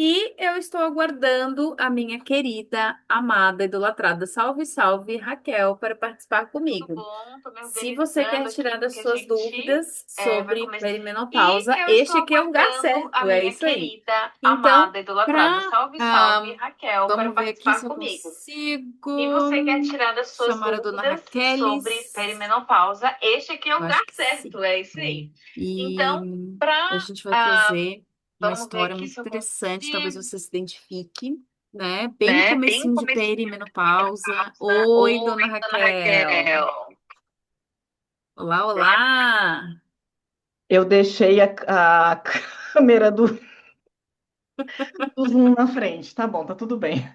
E eu estou aguardando a minha querida, amada, idolatrada, salve, salve, Raquel, para participar Tudo comigo. bom? Tô me Se você quer organizando aqui tirar das porque a suas gente dúvidas vai sobre começar. E perimenopausa, eu estou este aqui é o lugar aguardando a certo, é minha isso aí. querida, Então, amada, idolatrada, para salve, salve, Raquel, para vamos ver aqui se participar eu comigo. consigo E você quer tirar das suas chamar a dona dúvidas sobre Raquelis. perimenopausa? Este aqui é o Eu lugar acho que sim. certo, é isso aí. E Então, a para gente vai trazer uma vamos ver história aqui muito se eu interessante, talvez consigo, você se identifique, né? Bem né? Bem comecinho de comecinho de perimenopausa. pausa. Oi, Oi, dona dona Raquel. Raquel. Olá, olá. Eu deixei a câmera do Zoom na frente. Tá bom, tá tudo bem.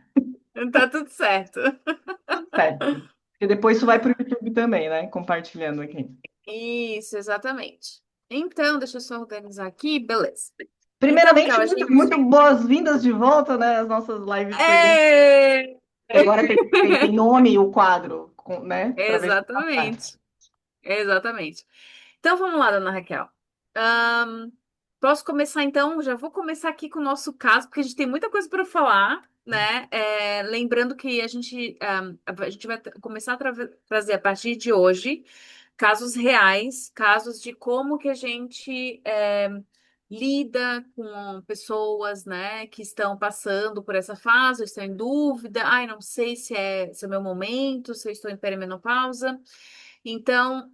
Tá tudo certo. Tudo certo. E depois isso vai pro YouTube também, né? Compartilhando aqui. Isso, exatamente. Então, deixa eu só organizar aqui, beleza. Então, Raquel, Primeiramente, a muito, gente. muito boas-vindas de volta, né? As nossas lives de perguntas. É! Agora tem nome o quadro, né? Para ver se tá certo. Exatamente, exatamente. Então vamos lá, dona Raquel. Posso começar então? Já vou começar aqui com o nosso caso, porque a gente tem muita coisa para falar, né? Lembrando que a gente vai começar a trazer a partir de hoje casos reais, casos de como que a gente lida com pessoas, né, que estão passando por essa fase, estão em dúvida, ai, não sei se é o meu momento, se eu estou em perimenopausa. Então,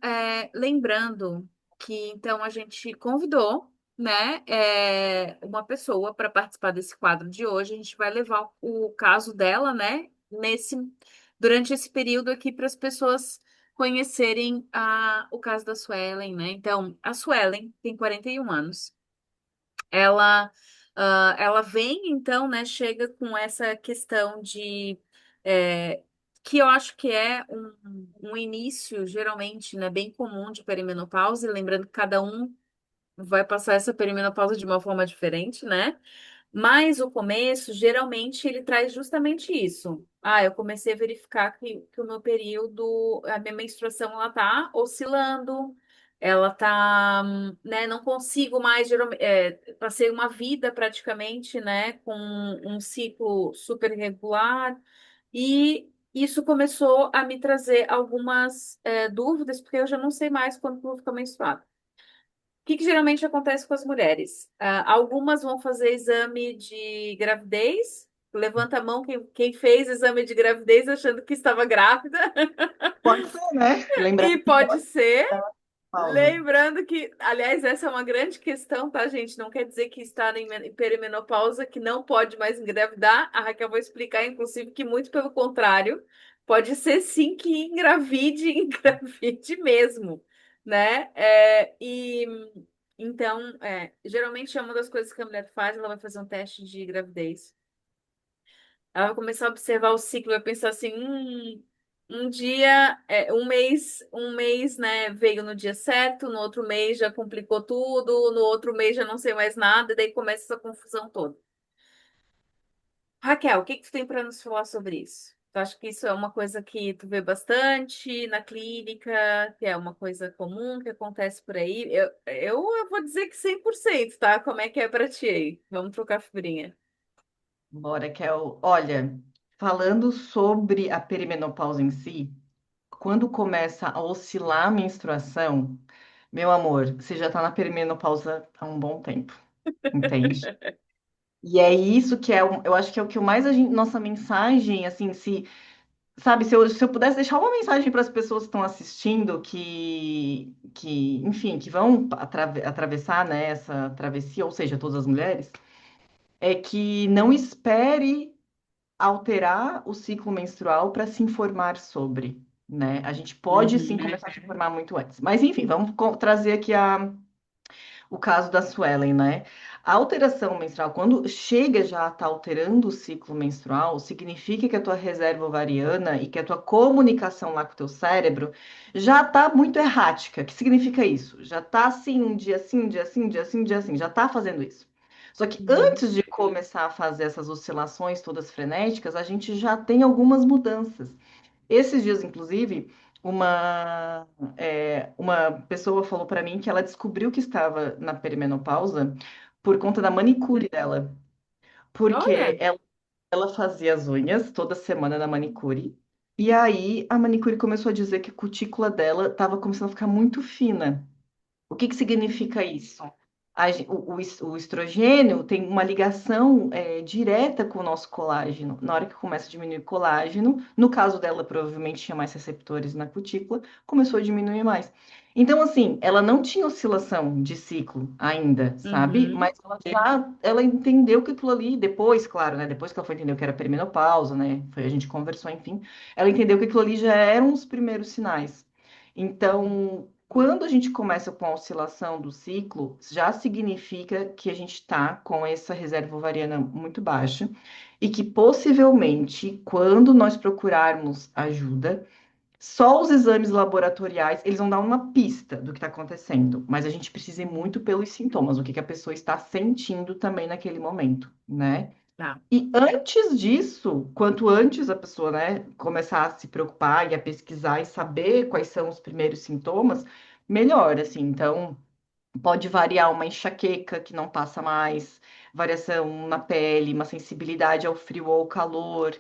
lembrando que então a gente convidou, né, uma pessoa para participar desse quadro de hoje. A gente vai levar o caso dela, né, durante esse período aqui para as pessoas conhecerem o caso da Suelen, né? Então, a Suelen tem 41 anos. Ela, ela vem, então, né, chega com essa questão é, que eu acho que é um início, geralmente, né, bem comum de perimenopausa, e lembrando que cada um vai passar essa perimenopausa de uma forma diferente, né? Mas o começo, geralmente, ele traz justamente isso. Ah, eu comecei a verificar que o meu período, a minha menstruação, ela tá oscilando, ela tá, né, não consigo mais, passei uma vida praticamente, né, com um ciclo super regular, e isso começou a me trazer algumas, dúvidas, porque eu já não sei mais quando que eu vou ficar menstruada. Que geralmente acontece com as mulheres? Algumas vão fazer exame de gravidez. Levanta a mão quem fez exame de gravidez achando que estava grávida. Pode ser, né? Lembrando E que pode pode ser. dar pausa. Lembrando que, aliás, essa é uma grande questão, tá, gente? Não quer dizer que está em perimenopausa, que não pode mais engravidar. A Raquel vai explicar, inclusive, que muito pelo contrário, pode ser sim que engravide, engravide mesmo, né? Então, geralmente é uma das coisas que a mulher faz, ela vai fazer um teste de gravidez. Ela vai começar a observar o ciclo, vai pensar assim, um dia, um mês, né, veio no dia certo, no outro mês já complicou tudo, no outro mês já não sei mais nada, e daí começa essa confusão toda. Raquel, o que que tu tem para nos falar sobre isso? Tu acha que isso é uma coisa que tu vê bastante na clínica, que é uma coisa comum que acontece por aí? Eu vou dizer que 100%, tá? Como é que é para ti aí? Vamos trocar figurinha. Bora, Kel. Olha, falando sobre a perimenopausa em si, quando começa a oscilar a menstruação, meu amor, você já tá na perimenopausa há um bom tempo, entende? E é isso que eu acho que é o que mais nossa mensagem, assim, sabe, se eu pudesse deixar uma mensagem para as pessoas que estão assistindo, enfim, que vão atravessar, né, essa travessia, ou seja, todas as mulheres, é que não espere alterar o ciclo menstrual para se informar sobre, né? A gente pode sim Uhum. começar a se informar muito antes. Mas enfim, vamos trazer aqui o caso da Suelen, né? A alteração menstrual, quando chega já a estar alterando o ciclo menstrual, significa que a tua reserva ovariana e que a tua comunicação lá com o teu cérebro já está muito errática. O que significa isso? Já está assim, um dia assim, um dia assim, um dia assim, um dia assim, já está fazendo isso. Só que Uhum. antes de começar a fazer essas oscilações todas frenéticas, a gente já tem algumas mudanças. Esses dias, inclusive, uma pessoa falou para mim que ela descobriu que estava na perimenopausa por conta da manicure dela. porque Olha. ela fazia as unhas toda semana na manicure. E aí a manicure começou a dizer que a cutícula dela estava começando a ficar muito fina. O que que significa isso? O estrogênio tem uma ligação direta com o nosso colágeno. Na hora que começa a diminuir o colágeno, no caso dela, provavelmente tinha mais receptores na cutícula, começou a diminuir mais. Então, assim, ela não tinha oscilação de ciclo ainda, sabe? Uhum. Mas ela entendeu que aquilo ali, depois, claro, né? Depois que ela foi entender que era perimenopausa, né? A gente conversou, enfim, ela entendeu que aquilo ali já eram os primeiros sinais. Então, quando a gente começa com a oscilação do ciclo, já significa que a gente está com essa reserva ovariana muito baixa e que possivelmente, quando nós procurarmos ajuda, só os exames laboratoriais, eles vão dar uma pista do que está acontecendo, mas a gente precisa ir muito pelos sintomas, o que que a pessoa está sentindo também naquele momento, né? Tá. E antes disso, quanto antes a pessoa, né, começar a se preocupar e a pesquisar e saber quais são os primeiros sintomas, melhor, assim. Então, pode variar uma enxaqueca que não passa mais, variação na pele, uma sensibilidade ao frio ou ao calor.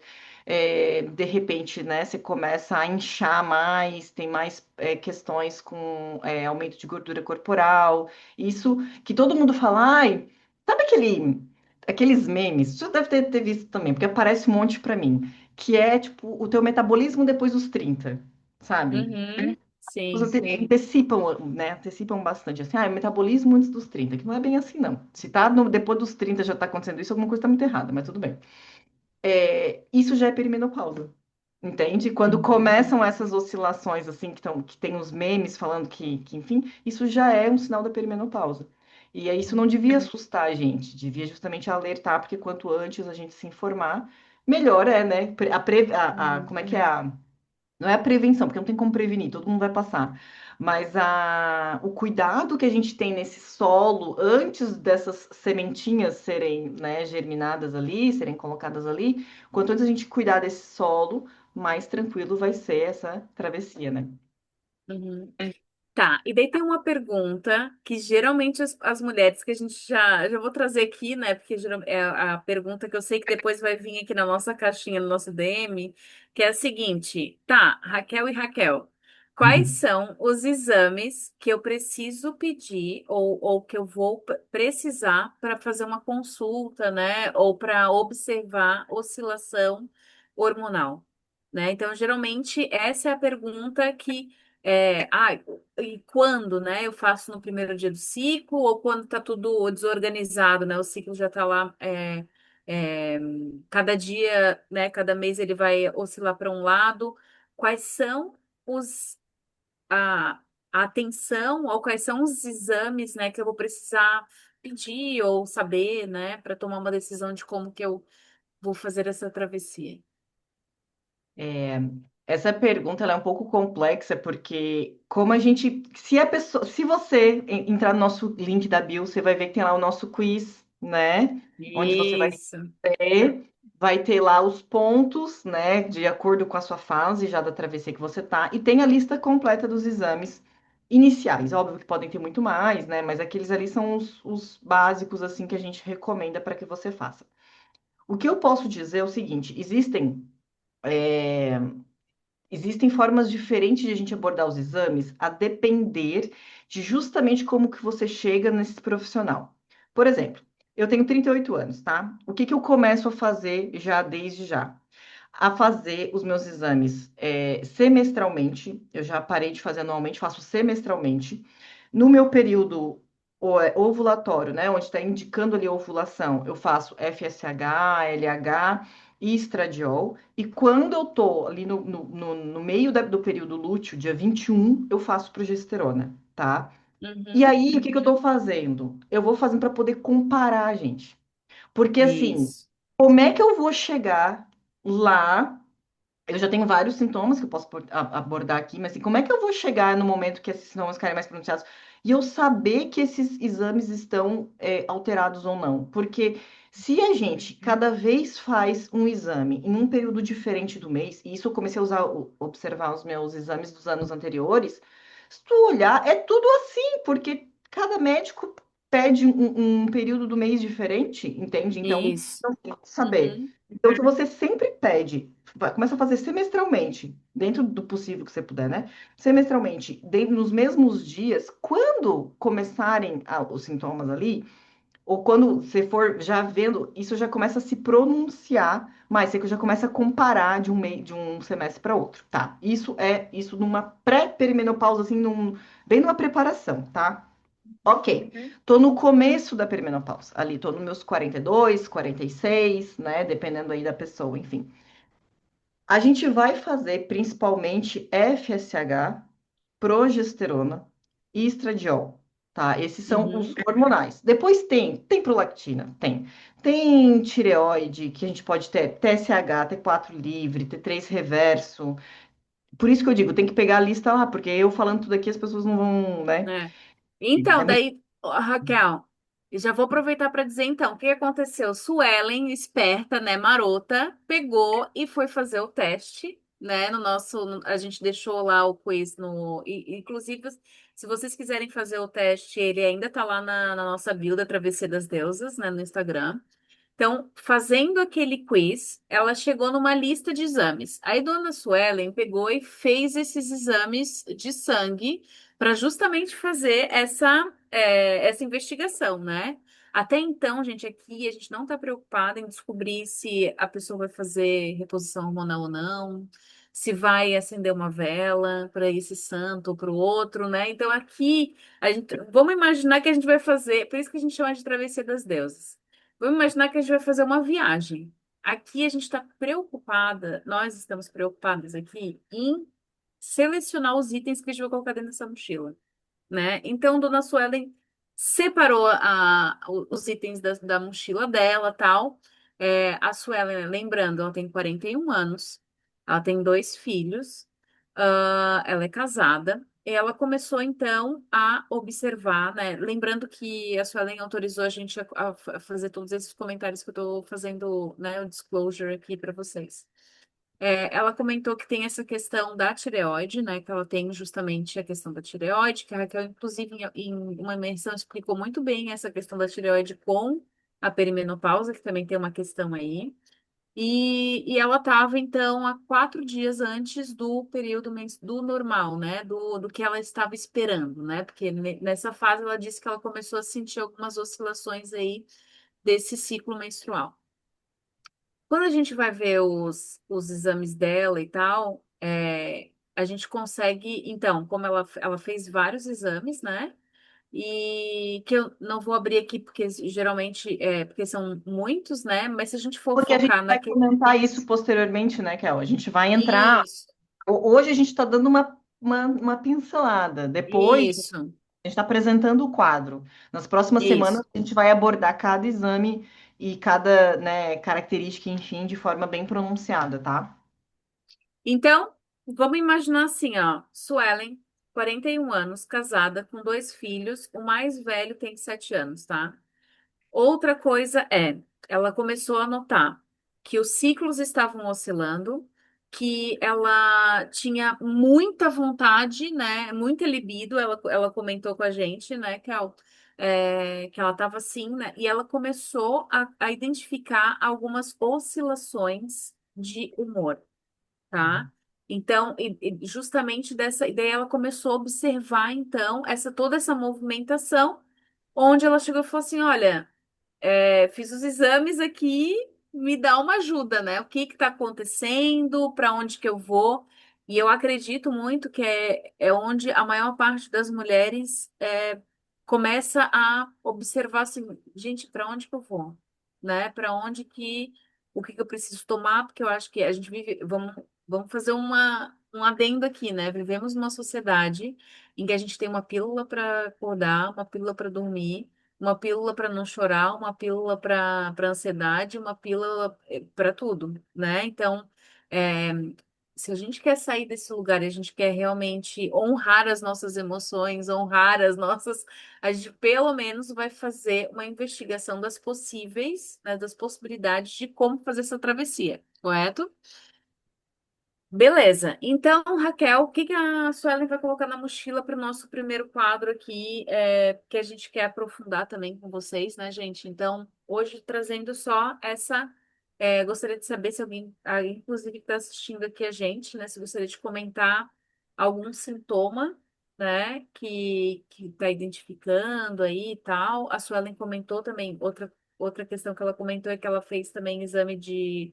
De repente, né, você começa a inchar mais, tem mais questões com aumento de gordura corporal. Isso que todo mundo fala, ai, sabe aqueles memes? Você deve ter visto também, porque aparece um monte pra mim, que é tipo o teu metabolismo depois dos 30, sabe? Uhum. Pessoas Sim. antecipam, né? Antecipam bastante. Assim, metabolismo antes dos 30 que não é bem assim, não. Se tá depois dos 30 já tá acontecendo isso, alguma coisa tá muito errada, mas tudo bem. Isso já é perimenopausa. Entende? Quando começam essas oscilações, assim, que tem os memes falando enfim, isso já é um sinal da perimenopausa. E aí isso não devia assustar a gente, devia justamente alertar, porque quanto antes a gente se informar, melhor é, né? Como é que é não é a prevenção, porque não tem como prevenir, todo mundo vai passar. Mas o cuidado que a gente tem nesse solo antes dessas sementinhas serem, né, germinadas ali, serem colocadas ali, quanto antes a gente cuidar desse solo, mais tranquilo vai ser essa travessia, né? Uhum. Tá, e daí tem uma pergunta que geralmente as mulheres que a gente já vou trazer aqui, né? Porque é a pergunta que eu sei que depois vai vir aqui na nossa caixinha, no nosso DM, que é a seguinte: tá, Raquel e Raquel, quais Uhum. são os exames que eu preciso pedir ou que eu vou precisar para fazer uma consulta, né? Ou para observar oscilação hormonal, né? Então, geralmente, essa é a pergunta que. E quando, né? Eu faço no primeiro dia do ciclo ou quando tá tudo desorganizado, né? O ciclo já tá lá, é, cada dia, né? Cada mês ele vai oscilar para um lado. Quais são os a, a atenção ou quais são os exames, né? Que eu vou precisar pedir ou saber, né? Para tomar uma decisão de como que eu vou fazer essa travessia. É, essa pergunta ela é um pouco complexa porque como a gente, se a pessoa, se você entrar no nosso link da bio, você vai ver que tem lá o nosso quiz, né? Onde você vai Isso. vai ter lá os pontos, né, de acordo com a sua fase já da travessia que você tá, e tem a lista completa dos exames iniciais. Óbvio que podem ter muito mais, né, mas aqueles ali são os básicos, assim, que a gente recomenda para que você faça. O que eu posso dizer é o seguinte, existem formas diferentes de a gente abordar os exames a depender de justamente como que você chega nesse profissional. Por exemplo, eu tenho 38 anos, tá? O que que eu começo a fazer já desde já? A fazer os meus exames semestralmente. Eu já parei de fazer anualmente, faço semestralmente. No meu período ovulatório, né, onde está indicando ali a ovulação, eu faço FSH, LH e estradiol. E quando eu tô ali no meio do período lúteo, dia 21, eu faço progesterona, tá? E Uhum. aí, o que que eu tô fazendo? Eu vou fazendo para poder comparar, gente. Porque assim, Isso. como é que eu vou chegar lá? Eu já tenho vários sintomas que eu posso abordar aqui, mas assim, como é que eu vou chegar no momento que esses sintomas ficarem mais pronunciados e eu saber que esses exames estão alterados ou não? Porque se a gente cada vez faz um exame em um período diferente do mês, e isso eu comecei a observar os meus exames dos anos anteriores, se tu olhar, é tudo assim, porque cada médico pede um período do mês diferente, entende? Então, Isso. não tem que saber. Uhum. Então, se você sempre pede, começa a fazer semestralmente, dentro do possível que você puder, né? Semestralmente, dentro, nos mesmos dias, quando começarem os sintomas ali, ou quando você for já vendo, isso já começa a se pronunciar, mas você já começa a comparar de um semestre para outro, tá? Isso numa pré-perimenopausa, assim, bem numa preparação, tá? Ok, Uhum. tô no começo da perimenopausa, ali tô nos meus 42, 46, né? Dependendo aí da pessoa, enfim. A gente vai fazer principalmente FSH, progesterona e estradiol, tá? Esses são os Uhum. hormonais. Depois tem prolactina, tem. Tem tireoide, que a gente pode ter TSH, T4 livre, T3 reverso. Por isso que eu digo, tem que pegar a lista lá, porque eu falando tudo aqui as pessoas não vão, né? É. Então, É muito... daí, ó, Raquel, eu já vou aproveitar para dizer então, o que aconteceu? Suelen, esperta, né, marota, pegou e foi fazer o teste, né, a gente deixou lá o quiz inclusive, se vocês quiserem fazer o teste, ele ainda tá lá na nossa bio da Travessia das Deusas, né, no Instagram. Então, fazendo aquele quiz, ela chegou numa lista de exames. Aí, Dona Suelen pegou e fez esses exames de sangue para justamente fazer essa investigação, né? Até então, gente, aqui a gente não está preocupada em descobrir se a pessoa vai fazer reposição hormonal ou não, se vai acender uma vela para esse santo ou para o outro, né? Então, aqui, vamos imaginar que a gente vai fazer, por isso que a gente chama de Travessia das Deusas. Vamos imaginar que a gente vai fazer uma viagem. Aqui a gente está preocupada, nós estamos preocupadas aqui em selecionar os itens que a gente vai colocar dentro dessa mochila, né? Então, Dona Suelen separou os itens da mochila dela, tal. A Suelen, lembrando, ela tem 41 anos, ela tem dois filhos, ela é casada. E ela começou, então, a observar, né? Lembrando que a Suelen autorizou a gente a fazer todos esses comentários que eu estou fazendo, né? O disclosure aqui para vocês. Ela comentou que tem essa questão da tireoide, né? Que ela tem justamente a questão da tireoide, que a Raquel, inclusive, em uma imersão, explicou muito bem essa questão da tireoide com a perimenopausa, que também tem uma questão aí. E ela estava, então, há 4 dias antes do período do normal, né? Do que ela estava esperando, né? Porque nessa fase ela disse que ela começou a sentir algumas oscilações aí desse ciclo menstrual. Quando a gente vai ver os exames dela e tal, a gente consegue. Então, como ela fez vários exames, né? E que eu não vou abrir aqui, porque geralmente porque são muitos, né? Mas se a gente for Porque a gente focar vai naquele. comentar isso posteriormente, né, Kel? A gente vai entrar. Isso, Hoje a gente está dando uma pincelada. Depois, isso, a gente está apresentando o quadro. Nas próximas semanas, isso. a gente vai abordar cada exame e cada, né, característica, enfim, de forma bem pronunciada, tá? Então, vamos imaginar assim, ó. Suelen, 41 anos, casada, com dois filhos. O mais velho tem 7 anos, tá? Outra coisa ela começou a notar que os ciclos estavam oscilando, que ela tinha muita vontade, né? Muita libido, ela comentou com a gente, né, que ela estava assim, né? E ela começou a identificar algumas oscilações de humor, tá? Então, justamente dessa ideia, ela começou a observar, então, toda essa movimentação, onde ela chegou e falou assim: olha. Fiz os exames aqui, me dá uma ajuda, né? O que está acontecendo, para onde que eu vou? E eu acredito muito que é onde a maior parte das mulheres começa a observar assim, gente, para onde que eu vou? Né? O que que eu preciso tomar? Porque eu acho que a gente vive, vamos fazer um adendo aqui, né? Vivemos numa sociedade em que a gente tem uma pílula para acordar, uma pílula para dormir, uma pílula para não chorar, uma pílula para ansiedade, uma pílula para tudo, né? Então, é, se a gente quer sair desse lugar e a gente quer realmente honrar as nossas emoções, honrar a gente pelo menos vai fazer uma investigação das possíveis, né, das possibilidades de como fazer essa travessia, correto? Beleza. Então, Raquel, o que que a Suelen vai colocar na mochila para o nosso primeiro quadro aqui, que a gente quer aprofundar também com vocês, né, gente? Então, hoje trazendo só essa. Gostaria de saber se alguém, inclusive, que está assistindo aqui a gente, né, se gostaria de comentar algum sintoma, né, que está identificando aí e tal. A Suelen comentou também, outra questão que ela comentou é que ela fez também exame de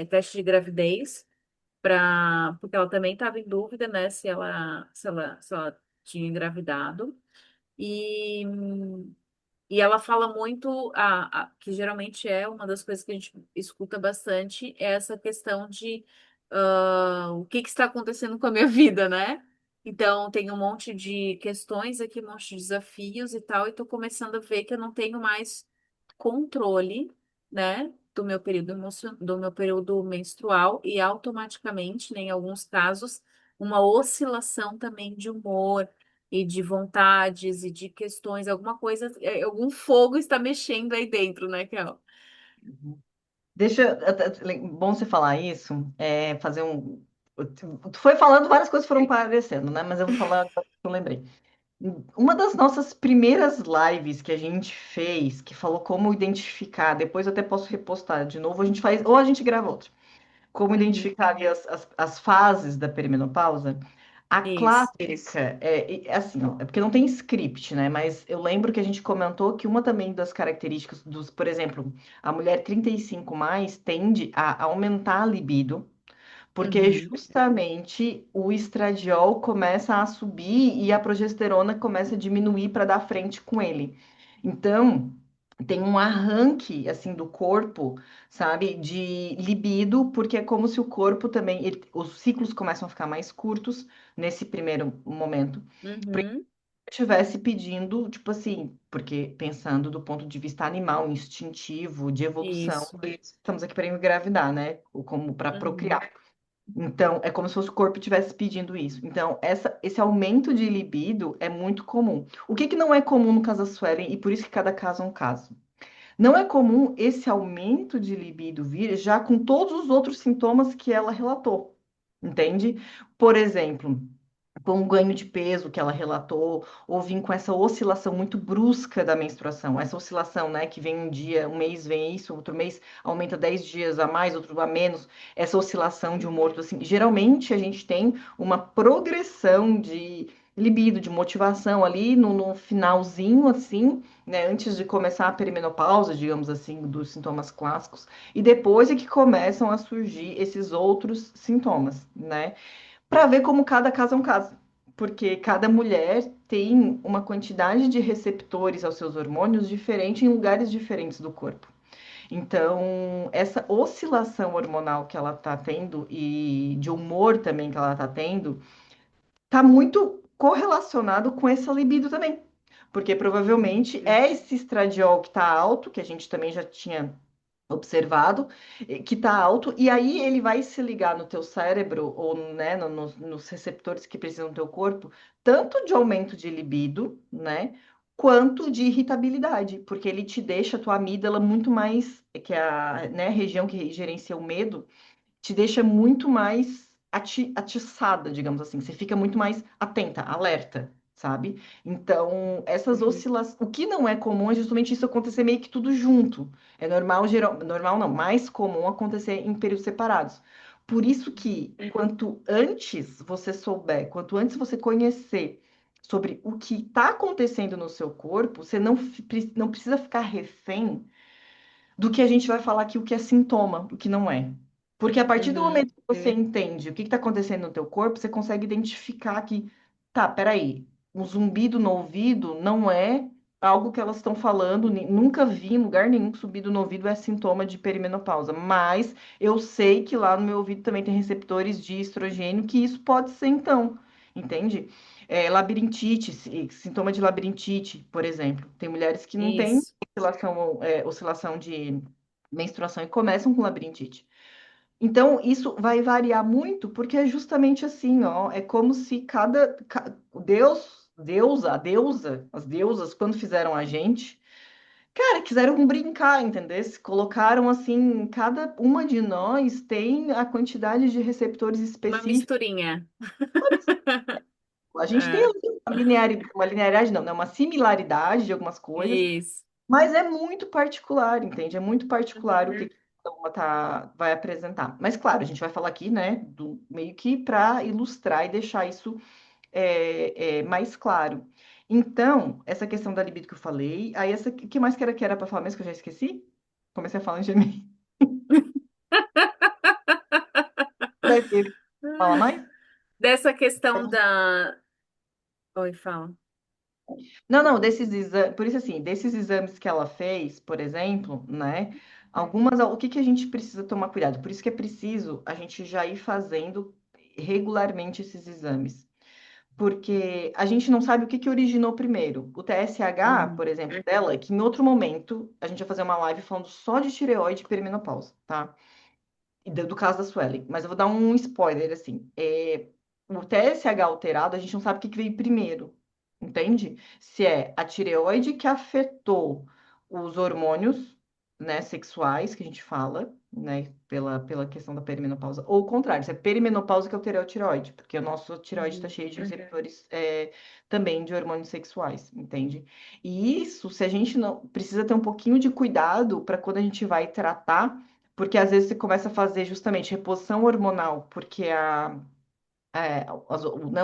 teste de gravidez porque ela também estava em dúvida, né, se ela tinha engravidado. E, e ela fala muito, que geralmente é uma das coisas que a gente escuta bastante, é essa questão de o que que está acontecendo com a minha vida, né? Então, tem um monte de questões aqui, um monte de desafios e tal, e estou começando a ver que eu não tenho mais controle, né, do meu período menstrual e automaticamente, né, em alguns casos, uma oscilação também de humor e de vontades e de questões, alguma coisa, algum fogo está mexendo aí dentro, né, Kel? Bom você falar isso, fazer um. Tu foi falando, várias coisas foram aparecendo, né? Mas eu vou falar agora que eu lembrei. Uma das nossas primeiras lives que a gente fez, que falou como identificar, depois eu até posso repostar de novo, a gente faz, ou a gente grava outro, como Uhum. identificar ali as fases da perimenopausa. A Isso. clássica é assim, ó, é porque não tem script, né? Mas eu lembro que a gente comentou que uma também das características dos, por exemplo, a mulher 35 mais tende a aumentar a libido, porque Uhum. justamente o estradiol começa a subir e a progesterona começa a diminuir para dar frente com ele. Então, tem um arranque assim do corpo, sabe, de libido, porque é como se o corpo também, os ciclos começam a ficar mais curtos nesse primeiro momento. Uhum. Estivesse pedindo, tipo assim, porque pensando do ponto de vista animal, instintivo, de evolução, Isso. estamos aqui para engravidar, né? Ou como para Uhum. procriar. Então, é como se fosse o corpo estivesse pedindo isso. Então, esse aumento de libido é muito comum. O que que não é comum no caso da Suelen, e por isso que cada caso é um caso? Não é comum esse aumento de libido vir já com todos os outros sintomas que ela relatou, entende? Por exemplo, com o ganho de peso que ela relatou, ou vir com essa oscilação muito brusca da menstruação, essa oscilação, né, que vem um dia, um mês vem isso, outro mês aumenta 10 dias a mais, outro a menos, essa oscilação de humor, assim, geralmente a gente tem uma progressão de libido, de motivação ali no finalzinho, assim, né, antes de começar a perimenopausa, digamos assim, dos sintomas clássicos, e depois é que começam a surgir esses outros sintomas, né? Para ver como cada caso é um caso. Porque cada mulher tem uma quantidade de receptores aos seus hormônios diferente em lugares diferentes do corpo. Então, essa oscilação hormonal que ela está tendo e de humor também que ela está tendo, está muito correlacionado com essa libido também. Porque provavelmente é esse estradiol que está alto, que a gente também já tinha observado, que está alto, e aí ele vai se ligar no teu cérebro, ou né, nos receptores que precisam do teu corpo, tanto de aumento de libido, né, quanto de irritabilidade, porque ele te deixa a tua amígdala muito mais, que é a, né, região que gerencia o medo, te deixa muito mais atiçada, digamos assim. Você fica muito mais atenta, alerta, sabe? Então, essas Uhum. oscilações. O que não é comum é justamente isso acontecer meio que tudo junto. É normal, normal não, mais comum acontecer em períodos separados. Por isso que, quanto antes você souber, quanto antes você conhecer sobre o que está acontecendo no seu corpo, você não precisa ficar refém do que a gente vai falar aqui, o que é sintoma, o que não é. Porque a partir do Uhum. momento que você entende o que está acontecendo no teu corpo, você consegue identificar que, tá, peraí, um zumbido no ouvido não é algo que elas estão falando, nunca vi em lugar nenhum que zumbido no ouvido é sintoma de perimenopausa, mas eu sei que lá no meu ouvido também tem receptores de estrogênio, que isso pode ser então, entende? Labirintite, sintoma de labirintite, por exemplo. Tem mulheres que não têm Isso. oscilação de menstruação e começam com labirintite. Então, isso vai variar muito, porque é justamente assim, ó, é como se Deus, as deusas, quando fizeram a gente, Cara, quiseram brincar, entendeu? Colocaram assim, cada uma de nós tem a quantidade de receptores Uma específicos. misturinha. A gente tem É, uma linearidade, não, né? Uma similaridade de algumas coisas, isso. mas é muito particular, entende? É muito particular o que Uhum, cada uma vai apresentar. Mas, claro, a gente vai falar aqui, né, meio que para ilustrar e deixar isso mais claro. Então, essa questão da libido que eu falei, aí essa, o que mais que era para falar mesmo que eu já esqueci? Comecei a falar em gemer. Vai ter, fala mais? dessa questão da. Oi, fala. Não, não, desses exames, por isso assim, desses exames que ela fez, por exemplo, né? Algumas, o que que a gente precisa tomar cuidado? Por isso que é preciso a gente já ir fazendo regularmente esses exames. Porque a gente não sabe o que que originou primeiro. O TSH, Uhum, por exemplo, dela, que em outro momento a gente vai fazer uma live falando só de tireoide e perimenopausa, tá? E do caso da Suelen. Mas eu vou dar um spoiler, assim. O TSH alterado, a gente não sabe o que que veio primeiro, entende? Se é a tireoide que afetou os hormônios, né, sexuais, que a gente fala, né, pela questão da perimenopausa, ou o contrário, se é perimenopausa que alterou a tireoide, porque o nosso tireoide está uhum, cheio de receptores também de hormônios sexuais, entende? E isso, se a gente não precisa ter um pouquinho de cuidado para quando a gente vai tratar, porque às vezes você começa a fazer justamente reposição hormonal, porque né,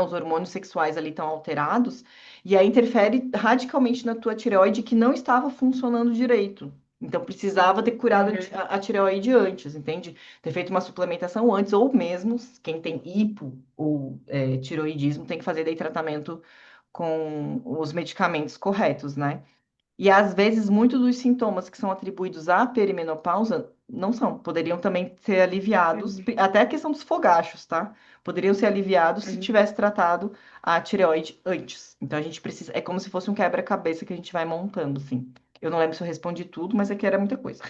os hormônios sexuais ali estão alterados, e aí interfere radicalmente na tua tireoide que não estava funcionando direito. Então precisava ter curado a tireoide antes, entende? Ter feito uma suplementação antes, ou mesmo quem tem hipo ou tireoidismo tem que fazer daí tratamento com os medicamentos corretos, né? E às vezes, muitos dos sintomas que são atribuídos à perimenopausa não são. Poderiam também ser aliviados, uhum, até a questão dos fogachos, tá? Poderiam ser aliviados se uhum. tivesse tratado a tireoide antes. Então a gente precisa. É como se fosse um quebra-cabeça que a gente vai montando, assim. Eu não lembro se eu respondi tudo, mas aqui era muita coisa.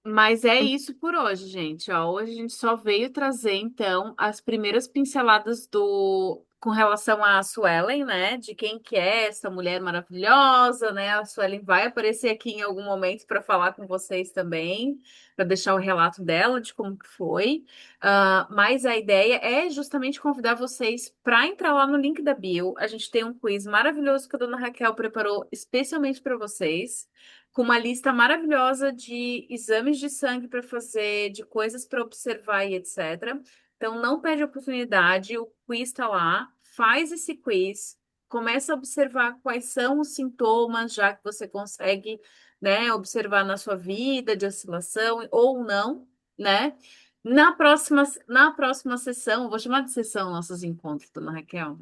Mas é isso por hoje, gente. Ó, hoje a gente só veio trazer, então, as primeiras pinceladas do com relação à Suelen, né? De quem que é essa mulher maravilhosa, né? A Suelen vai aparecer aqui em algum momento para falar com vocês também, para deixar o relato dela de como que foi. Mas a ideia é justamente convidar vocês para entrar lá no link da bio. A gente tem um quiz maravilhoso que a dona Raquel preparou especialmente para vocês com uma lista maravilhosa de exames de sangue para fazer, de coisas para observar e etc. Então, não perde a oportunidade, o quiz está lá, faz esse quiz, começa a observar quais são os sintomas, já que você consegue, né, observar na sua vida de oscilação ou não, né? Na próxima sessão, vou chamar de sessão nossos encontros, dona Raquel.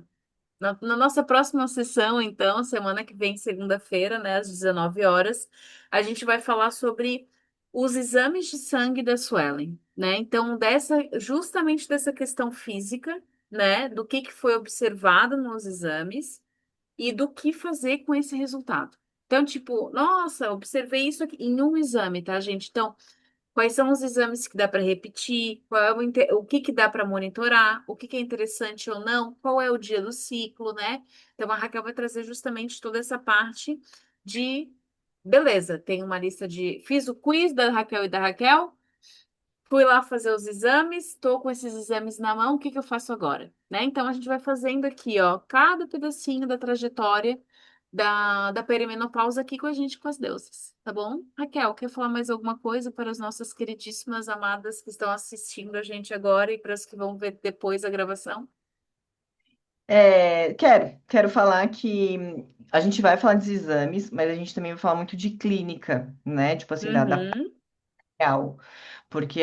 Na nossa próxima sessão, então, semana que vem, segunda-feira, né, às 19 horas, a gente vai falar sobre os exames de sangue da Suelen, né? Então, justamente dessa questão física, né, do que foi observado nos exames e do que fazer com esse resultado. Então, tipo, nossa, observei isso aqui em um exame, tá, gente? Então, quais são os exames que dá para repetir? Qual é o que que dá para monitorar? O que que é interessante ou não? Qual é o dia do ciclo, né? Então a Raquel vai trazer justamente toda essa parte de beleza, tem uma lista de fiz o quiz da Raquel e da Raquel, fui lá fazer os exames, estou com esses exames na mão, o que que eu faço agora? Né? Então a gente vai fazendo aqui, ó, cada pedacinho da trajetória da perimenopausa aqui com a gente, com as deusas, tá bom? Raquel, quer falar mais alguma coisa para as nossas queridíssimas amadas que estão assistindo a gente agora e para as que vão ver depois a gravação? Quero falar que a gente vai falar dos exames, mas a gente também vai falar muito de clínica, né? Tipo assim, da Uhum, real. Porque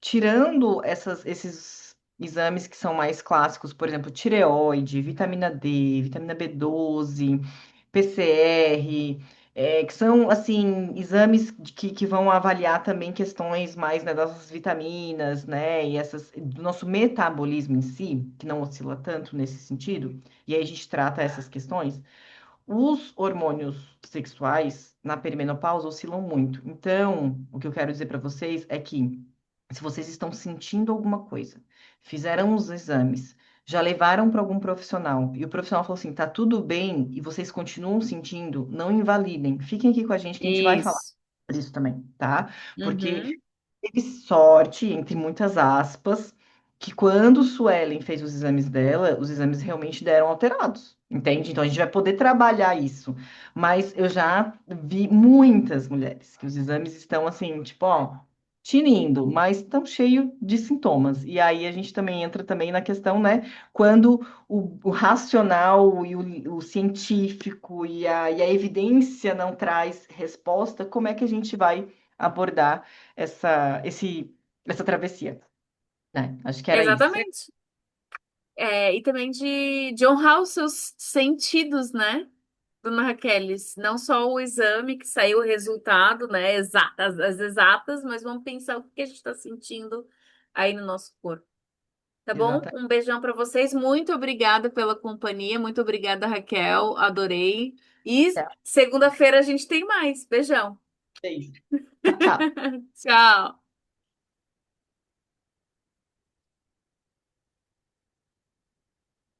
tirando esses exames que são mais clássicos, por exemplo, tireoide, vitamina D, vitamina B12, PCR, que são assim exames que vão avaliar também questões mais, né, das vitaminas, né, e essas do nosso metabolismo em si, que não oscila tanto nesse sentido. E aí a gente trata essas questões. Os hormônios sexuais na perimenopausa oscilam muito. Então, o que eu quero dizer para vocês é que se vocês estão sentindo alguma coisa, fizeram os exames, já levaram para algum profissional e o profissional falou assim, tá tudo bem e vocês continuam sentindo, não invalidem. Fiquem aqui com a gente que a gente vai falar Isso. sobre isso também, tá? Porque Uhum. teve sorte, entre muitas aspas, que quando Suelen fez os exames dela, os exames realmente deram alterados, entende? Então a gente vai poder trabalhar isso. Mas eu já vi muitas mulheres que os exames estão assim, tipo, ó, tinindo, mas estão cheio de sintomas. E aí a gente também entra também na questão, né, quando o racional e o científico e a evidência não traz resposta, como é que a gente vai abordar essa travessia, né? Acho que era isso. Exatamente. É, e também de honrar os seus sentidos, né, dona Raquel? Não só o exame que saiu o resultado, né, as exatas, mas vamos pensar o que a gente está sentindo aí no nosso corpo. Tá bom? Exatamente. Um beijão para vocês. Muito obrigada pela companhia. Muito obrigada, Raquel. Adorei. E segunda-feira a gente tem mais. Beijão. É isso. Tchau, tchau. Tchau.